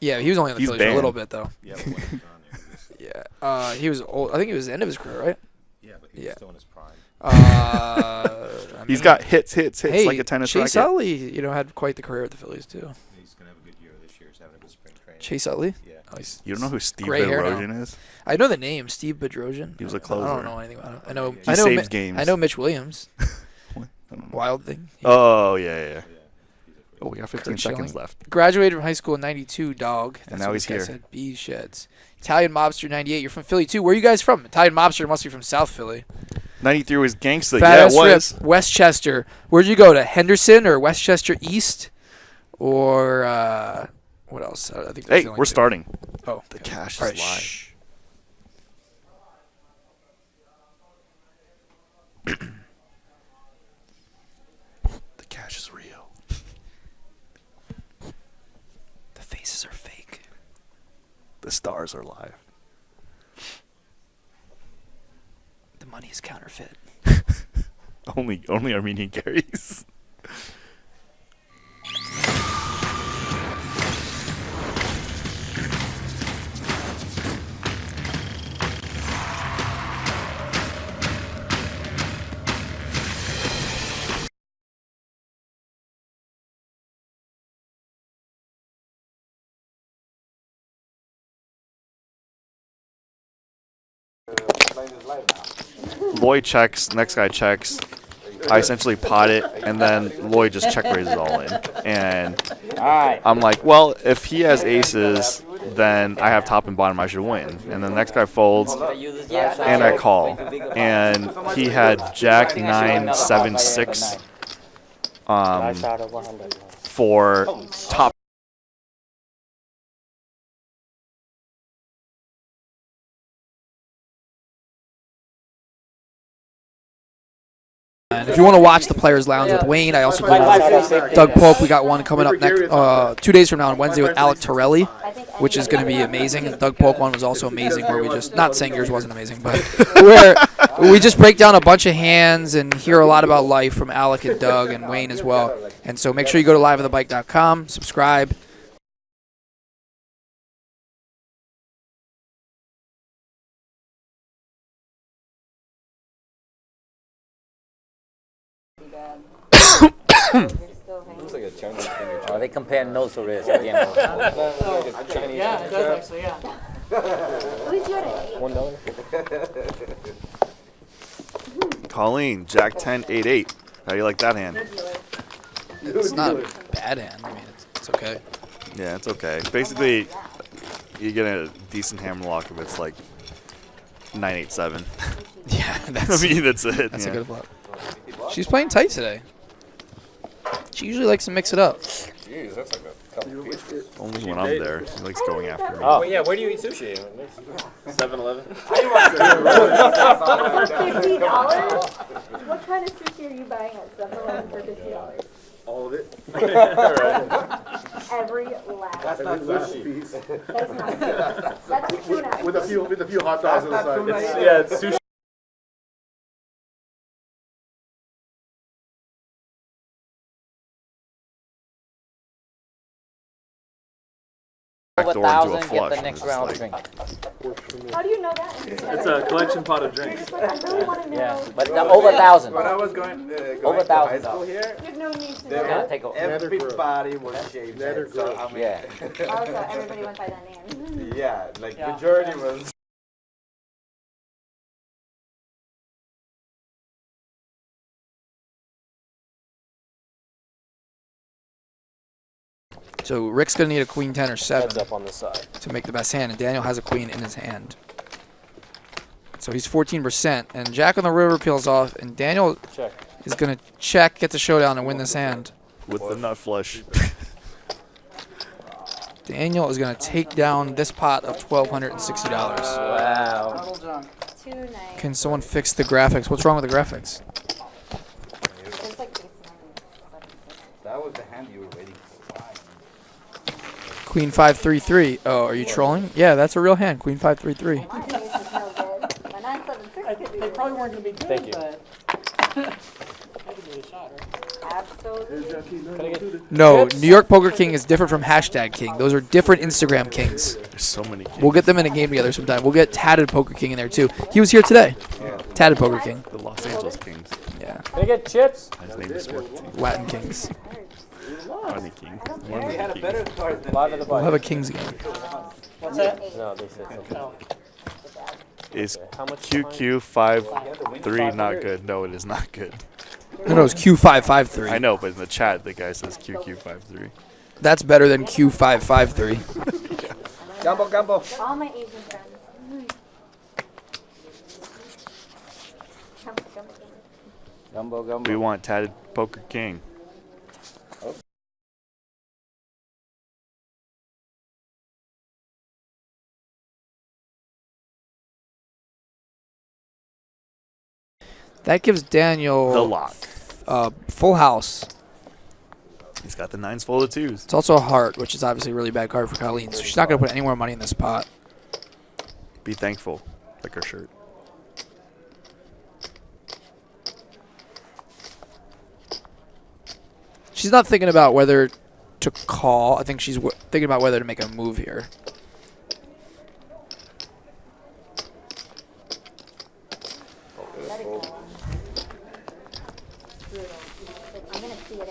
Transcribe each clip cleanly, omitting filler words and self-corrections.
Yeah, he was only on the He's Phillies for a banned. little bit though. Yeah, but when he's on there, Yeah. He was old. I think it was the end of his career, right? yeah, but he's Yeah. still in his prime. He's got hits Hey, like a tennis Chase racket. Utley, had quite the career at the Phillies too. He's gonna have a good year this year. He's having a good spring training. Chase Utley. Yeah. Oh, he's You don't know who Steve gray hair now. Bedrosian is? I know the name Steve Bedrosian. He was a I closer. don't know anything about him. I know. He I know. saves games. I know Mitch Williams. What? I don't know. Wild thing. Oh, yeah. Yeah. Oh, we got 15 Kurt seconds Schilling. left. Graduated from high school in '92. Dog. And That's now what he's this guy here. Said. B sheds. Italian Mobster '98. You're from Philly too. Where are you guys from? Italian Mobster must be from South Philly. 93 was gangsta. Fat Yeah, ass it was. Rip, Westchester. Where'd you go to? Henderson or Westchester East, or what else? I think. that's Hey, the only we're two. starting. Oh, The cash all is right, live. shh. The cash is real. The faces are fake. The stars are live. The money is counterfeit. Only Armenian carries. Lloyd checks, next guy checks. I essentially pot it, and then Lloyd just check raises all in. And I'm like, well, if he has aces, then I have top and bottom, I should win. And then the next guy folds, and I call. And he had Jack 9, 7, 6 for top. And if you want to watch the Players Lounge with Wayne, I also do with Doug Polk. We got one coming up next 2 days from now on Wednesday with Alec Torelli, which is going to be amazing. And the Doug Polk one was also amazing, where we just, not saying yours wasn't amazing, but where we just break down a bunch of hands and hear a lot about life from Alec and Doug and Wayne as well. And so make sure you go to liveofthebike.com, subscribe. They compare notes for this at the end of it. Yeah, it does actually, yeah. Colleen, Jack 10, 8, 8. How do you like that hand? It's not a bad hand. I mean, it's okay. Yeah, it's okay. Basically, you get a decent hammer lock if it's like 9, 8, 7. Yeah, I that's, mean, that's it. that's yeah. a good flop. She's playing tight today. She usually likes to mix it up. Jeez, that's like a couple pieces. Only when I'm there. He likes going after me. Oh. Well, yeah, where do you eat sushi? 7-Eleven? $50? What kind of sushi are you buying at 7-Eleven for $50? All of it. Every last. That's not sushi. That's not. That's a tuna. With a few hot dogs on the side. Yeah, it's sushi. Over Backdoor into a 1,000, get flush. the and next it's round like- drink. How do you know that? It's a collection pot of drinks. Just like, I really want to know. Yeah, but over 1,000. When I was going Over to high 1,000. school here, You have no need to there know. Gotta take a, everybody was shaved. Nether head, so, I mean, yeah. Also, everybody went by that name. yeah, like majority was. So Rick's going to need a queen 10 or 7 Heads up on this side. to make the best hand, and Daniel has a queen in his hand. So he's 14%, and Jack on the river peels off, and Daniel Check. is going to check, get the showdown, and win this hand. With the nut flush. Daniel is going to take down this pot of $1,260. Wow. Too nice. Can someone fix the graphics? What's wrong with the graphics? It's like this That was the hand you were waiting for. Queen 5-3-3. Oh, are you trolling? Yeah, that's a real hand. Queen 5-3-3. My ace is no good. My 9-7-6 could be They really probably good. weren't going to be good, Thank you. but I could give it a shot, right? Absolutely. No, New York Poker King is different from Hashtag King. Those are different Instagram kings. There's so many kings. We'll get them in a game together sometime. We'll get Tatted Poker King in there too. He was here today. Tatted Poker King. The Los Angeles Kings. Yeah. Can I get chips? His name is Swift. Latin Kings. Funny King. One of They had a the better kings. card than Live at the We'll bar. have a Kings game. What's that? No, they said something. Is How much? QQ53 not good? No, it is not good. No, it's Q553. I know, but in the chat, the guy says QQ53. That's better than Q553. Gumbo, gumbo. All my Asian friends. Come, come, come. Gumbo, gumbo. We want Tatted Poker King. That gives The Daniel lock. full house. He's got the 9s full of 2s. It's also a heart, which is obviously a really bad card for Colleen. So she's not going to put any more money in this pot. Be thankful. Like her shirt. She's not thinking about whether to call. I think she's thinking about whether to make a move here. Let it go. Brutal. I'm gonna see it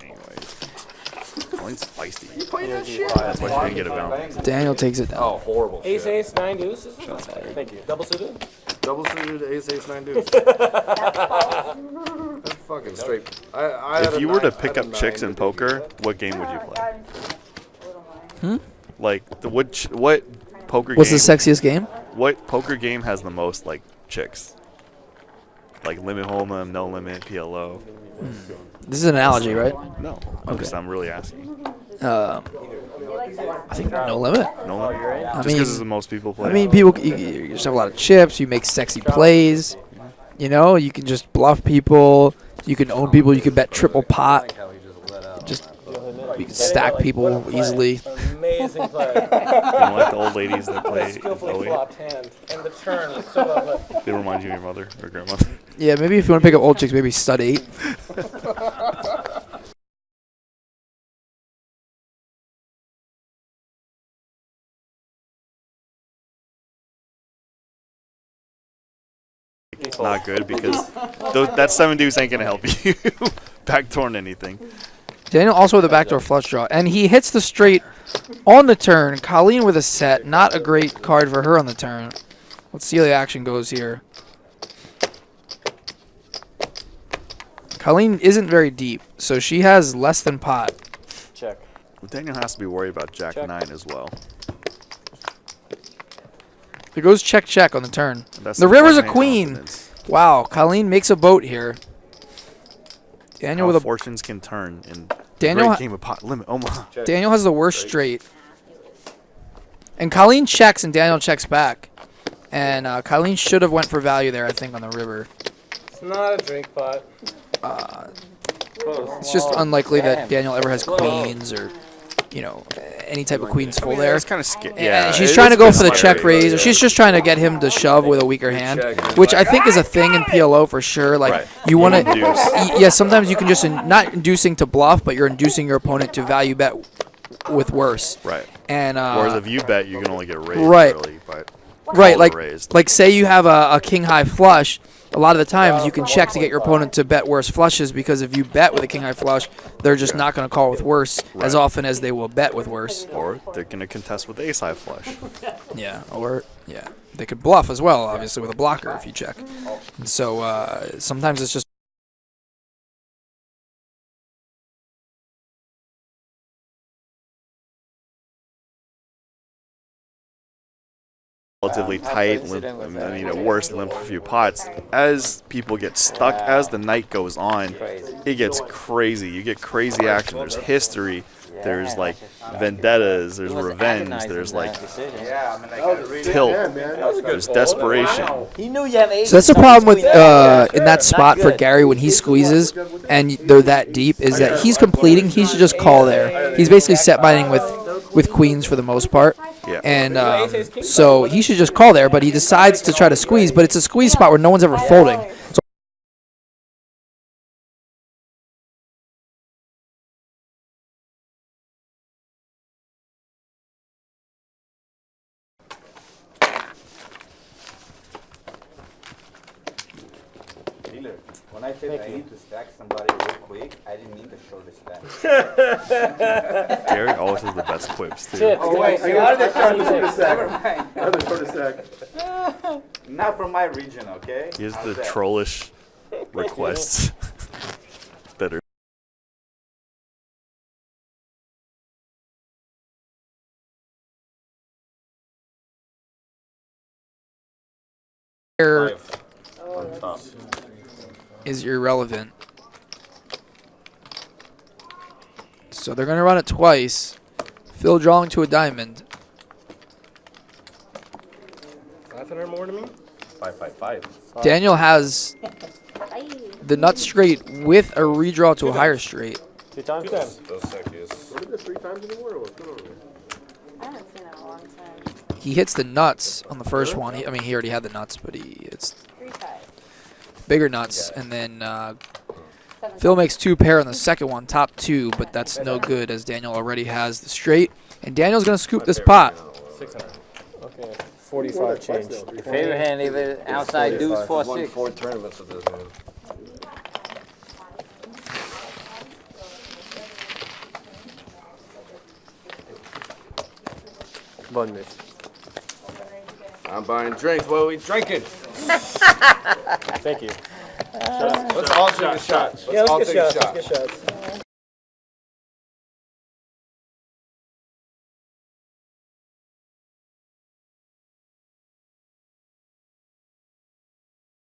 anyway. Colleen's feisty. That's why she didn't get a balance. Daniel takes it down. Oh, horrible. Ace, ace, 9 deuces. Thank you. Double suited? Double suited ace 9 deuce. That's fucking straight. I had If a you were to nine- pick I had up a chicks nine in to poker, DQ. what game would you play? A little more. Like, what poker What's the game? sexiest game? What poker game has the most like chicks? Like limit hold'em, no limit, PLO. This is an analogy, right? No, I'm really asking. I think no limit. No limit. I Just mean, because most people play. I mean, people, you just have a lot of chips. You make sexy plays. You know, you can just bluff people. You can own people. You can bet triple pot. Just you can stack people easily. Amazing play. You know, like the old ladies that play. Skillfully Bowie? flopped hand. And the turn was so well played. They remind you of your mother or grandmother. Yeah, maybe if you want to pick up old chicks, maybe stud 8. It's not good because that 7 deuce ain't gonna help you backdoor anything. Daniel also with a backdoor flush draw. And he hits the straight on the turn. Colleen with a set. Not a great card for her on the turn. Let's see how the action goes here. Colleen isn't very deep, so she has less than pot. Check. Well, Daniel has to be worried about Jack Check. 9 as well. There goes check check on the turn. That's The river's a one-hand queen. confidence. Wow, Colleen makes a boat here. Daniel How with a fortunes can turn in Daniel great ha- game of pot limit. Oh my! Daniel has the worst straight. And Colleen checks and Daniel checks back. And Colleen should have went for value there, I think, on the river. It's not a drink pot. It's just unlikely that Daniel ever has queens or, you know, any type of queens full there. It's kind of scary. And Yeah, she's it trying to is go kinda for the check scary. raise, or she's just trying to get him to shove with a weaker hand, which I think is a thing in PLO for sure. Like, Right. you want to, Induce. yeah, sometimes you can just, not inducing to bluff, but you're inducing your opponent to value bet with worse. Right. And Whereas if you bet, you can only get raised Right. early, but right, all like raised. say you have a king high flush. A lot of the times you can check to get your opponent to bet worse flushes, because if you bet with a king high flush, they're just not going to call with worse as Right. often as they will bet with worse. Or they're gonna contest with ace high flush. Yeah, or yeah, they could bluff as well, obviously with a blocker if you check. And so sometimes it's just Relatively tight, limp, I mean, at worst, limp a few pots. As people get stuck, as the night goes on, it gets crazy. You get crazy action. There's history. There's like vendettas. There's revenge. There's like tilt. There's desperation. He knew you have ace. so that's the problem with in that spot for Gary when he squeezes and they're that deep is that he's completing. He should just call there. He's basically set binding with queens for the most part. Yeah. And so he should just call there, but he decides to try to squeeze, but it's a squeeze spot where no one's ever folding. So Wheeler, when I said I need to stack somebody real quick, I didn't mean to show respect. Gary always has the best quips too. Chips. Oh wait, you are the shortest. Never mind. Another short sec. Not from my region, okay? He has How's the that? trollish requests that are. Here is irrelevant. So they're going to run it twice. Phil drawing to a diamond. 500 more to me? 555. Daniel has Aye. the nut straight with a redraw to a higher straight. 2 times 10. Those seckies. What did this 3 times anymore or what's going on here? I haven't seen that in a long time. He hits the nuts on the first one. I mean, he already had the nuts, but it's 3 times. bigger nuts. And then Phil makes 2 pair on the second one, top 2, but that's no good as Daniel already has the straight. And Daniel's going to scoop this pot. 600. Okay. 45 change. Your favorite hand, even outside deuce 4-6. 4 tournaments with this man. One miss. I'm buying drinks. What are we drinking? Thank you. Let's all take a shot. Let's all take a shot. shots.